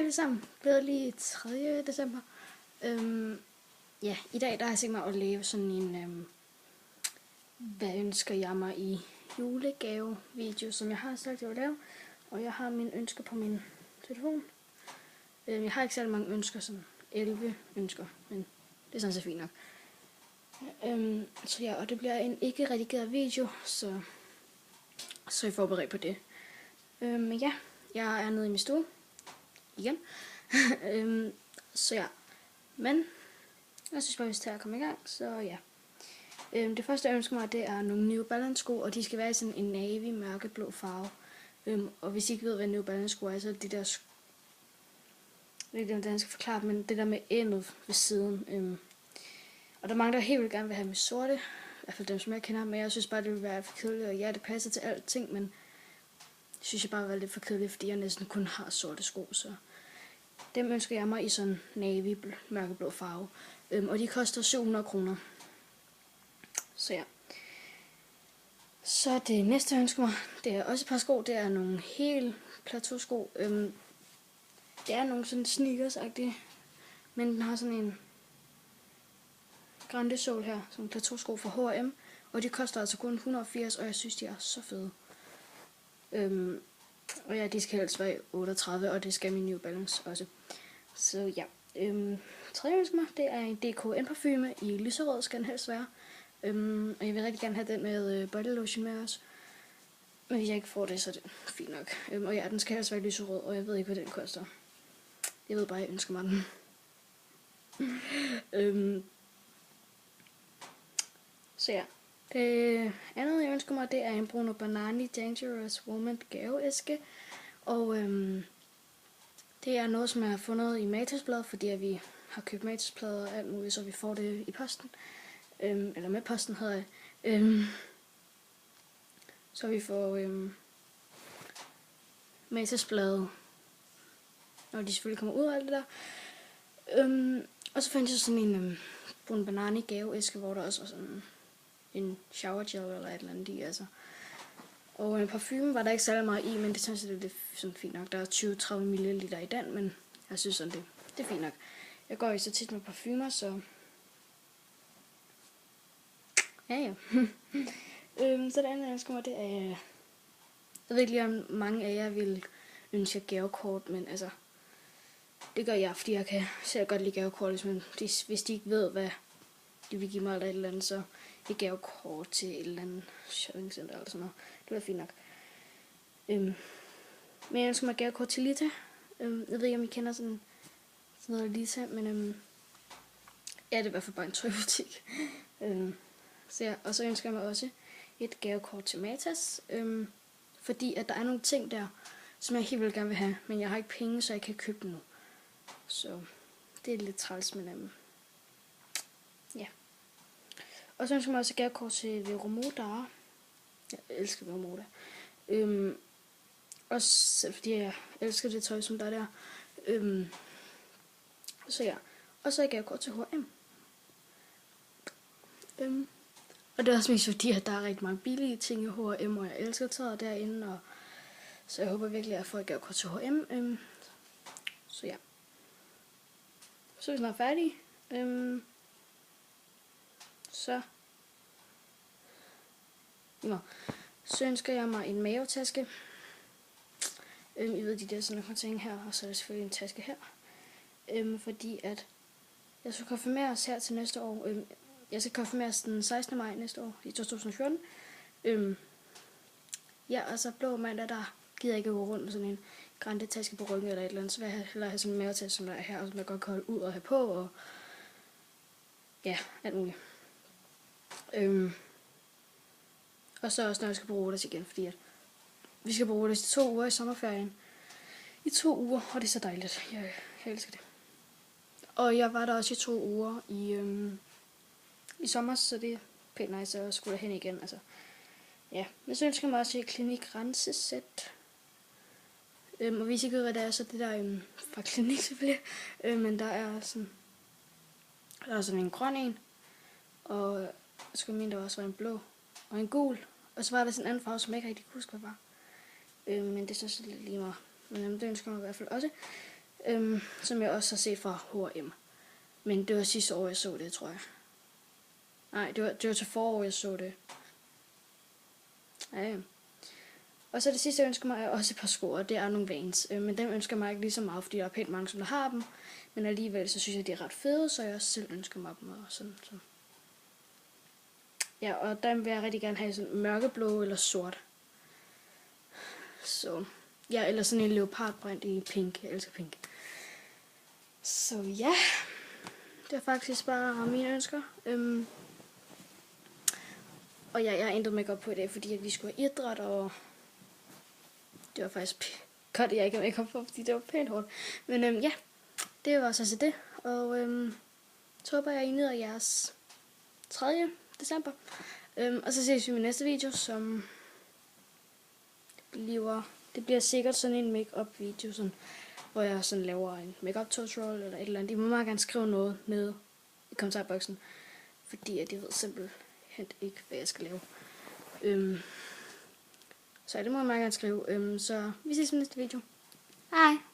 alle sammen. Glædelig 3. december. Ja, i dag der har jeg tænkt mig at lave sådan en, hvad ønsker jeg mig i julegave video, som jeg har sagt, jeg vil lave. Og jeg har mine ønsker på min telefon. Jeg har ikke særlig mange ønsker, sådan 11 ønsker, men det er sådan så fint nok. Så ja, og det bliver en ikke redigeret video, så er I forberedt på det. Men ja, jeg er nede i min stue. Igen. Så ja. Men jeg synes bare, vi skal tage at komme i gang. Så ja. Det første, jeg ønsker mig, det er nogle New Balance sko, og de skal være i sådan en navy mørkeblå farve. Og hvis I ikke ved, hvad New Balance sko er, så er det der... Jeg ved ikke, hvordan jeg skal forklare, men det der med ændet ved siden. Og der er mange, der helt vildt gerne vil have med sorte. I hvert fald dem, som jeg kender. Men jeg synes bare, det vil være for kedeligt. Og ja, det passer til alting, men det synes jeg bare vil være lidt for kedeligt, fordi jeg næsten kun har sorte sko. Så dem ønsker jeg mig i sådan navy mørkeblå farve. Og de koster 700 kroner. Så ja. Så det næste, jeg ønsker mig, det er også et par sko. Det er nogle helt plateausko. Det er nogle sådan sneakers-agtige. Men den har sådan en grande sol her. Sådan en plateausko fra H&M. Og de koster altså kun 180, og jeg synes, de er så fede. Og ja, de skal helst være 38, og det skal min New Balance også. Så ja. Tredje ønsker mig, det er en DKN parfume i lyserød, skal den helst være. Og jeg vil rigtig gerne have den med body lotion med os. Men hvis jeg ikke får det, så er det fint nok. Og ja, den skal helst være lyserød, og jeg ved ikke, hvad den koster. Jeg ved bare, jeg ønsker mig den. Så ja. Det andet, jeg ønsker mig, det er en Bruno Banani Dangerous Woman gaveæske. Og det er noget, som jeg har fundet i Matasbladet, fordi vi har købt Matasbladet og alt muligt, så vi får det i posten. Eller med posten hedder jeg. Så vi får Matasbladet, når de selvfølgelig kommer ud af alt det der. Og så fandt jeg sådan en Bruno Banani gaveæske, hvor der også var sådan en shower gel eller et eller andet i, altså. Og en parfume var der ikke særlig meget i, men det synes jeg, det er lidt sådan fint nok. Der er 20-30 ml i den, men jeg synes sådan, det er fint nok. Jeg går jo så tit med parfumer, så ja. Så det andet, jeg ønsker mig, det er... Jeg ved ikke lige, om mange af jer vil ønske gavekort, men altså... Det gør jeg, fordi jeg kan selv godt lide gavekort, hvis de ikke ved, hvad de vil give mig eller et eller andet, så et gavekort til et eller andet shoppingcenter eller sådan noget. Det bliver fint nok. Men jeg ønsker mig gavekort til Lita. Jeg ved ikke, om I kender sådan noget Lita, men ja, det er i hvert fald bare en tøjbutik. Så ja, og så ønsker jeg mig også et gavekort til Matas, fordi at der er nogle ting der, som jeg helt vildt gerne vil have, men jeg har ikke penge, så jeg kan købe dem nu. Så det er lidt træls, men ja. Og så ønsker jeg mig også et gavekort til Vero Moda. Jeg elsker Vero Moda. Også fordi jeg elsker det tøj, som der er der. Så ja. Og så et gavekort til H&M. Og det er også mest fordi, at der er rigtig mange billige ting i H&M, og jeg elsker tøjet derinde, og så jeg håber virkelig, at jeg får et gavekort til H&M. Så ja. Så er vi snart færdige. Så ønsker jeg mig en mavetaske. I ved de der sådan nogle ting her, og så er der selvfølgelig en taske her. Fordi at jeg skal konfirmeres her til næste år. Jeg skal konfirmeres den 16. maj næste år, i 2014. Ja, og så blå mandag, der gider jeg ikke gå rundt med sådan en grande taske på ryggen eller et eller andet. Så vil jeg hellere have sådan en mavetaske, som der er her, og som jeg godt kan holde ud og have på, og ja, alt muligt. Og så også, når jeg skal bruge Rodas igen, fordi at vi skal bruge Rodas i 2 uger i sommerferien. I 2 uger, og det er så dejligt. Jeg elsker det. Og jeg var der også i 2 uger i sommer, så det er pænt nice at skulle derhen igen. Altså, ja. Men så ønsker jeg mig også et Clinique rensesæt. Og hvis I ikke ved, hvad det er, så det der fra Clinique selvfølgelig. Men der er sådan en grøn en. Og jeg skulle mene, der også var en blå. Og en gul. Og så var der sådan en anden farve, som jeg ikke rigtig kunne huske, hvad var. Men det synes jeg lidt lige meget. Men det ønsker jeg mig i hvert fald også. som jeg også har set fra H&M. Men det var sidste år, jeg så det, tror jeg. Nej, det var til forår, jeg så det. Ja. Og så det sidste, jeg ønsker mig, er også et par sko, og det er nogle Vans. Men dem ønsker mig ikke lige så meget, fordi der er pænt mange, som der har dem. Men alligevel, så synes jeg, de er ret fede, så jeg også selv ønsker mig dem. Og sådan, så. Ja, og dem vil jeg rigtig gerne have sådan mørkeblå eller sort. Så, ja, eller sådan en leopardprint i pink. Jeg elsker pink. Så ja, det er faktisk bare mine ønsker. Og ja, jeg har ændret make-up på i dag, fordi at vi skulle have idræt, og det var faktisk godt, at jeg ikke havde make-up på, fordi det var pænt hårdt. Men ja, det var så til det, og så håber jeg, I nyder jeres 3. december. Og så ses vi i min næste video, som det bliver sikkert sådan en make-up video, sådan, hvor jeg sådan laver en make-up tutorial eller et eller andet. I må meget gerne skrive noget nede i kommentarboksen, fordi at jeg ved simpelthen ikke, hvad jeg skal lave. Så det må jeg meget gerne skrive. Så vi ses i næste video. Hej!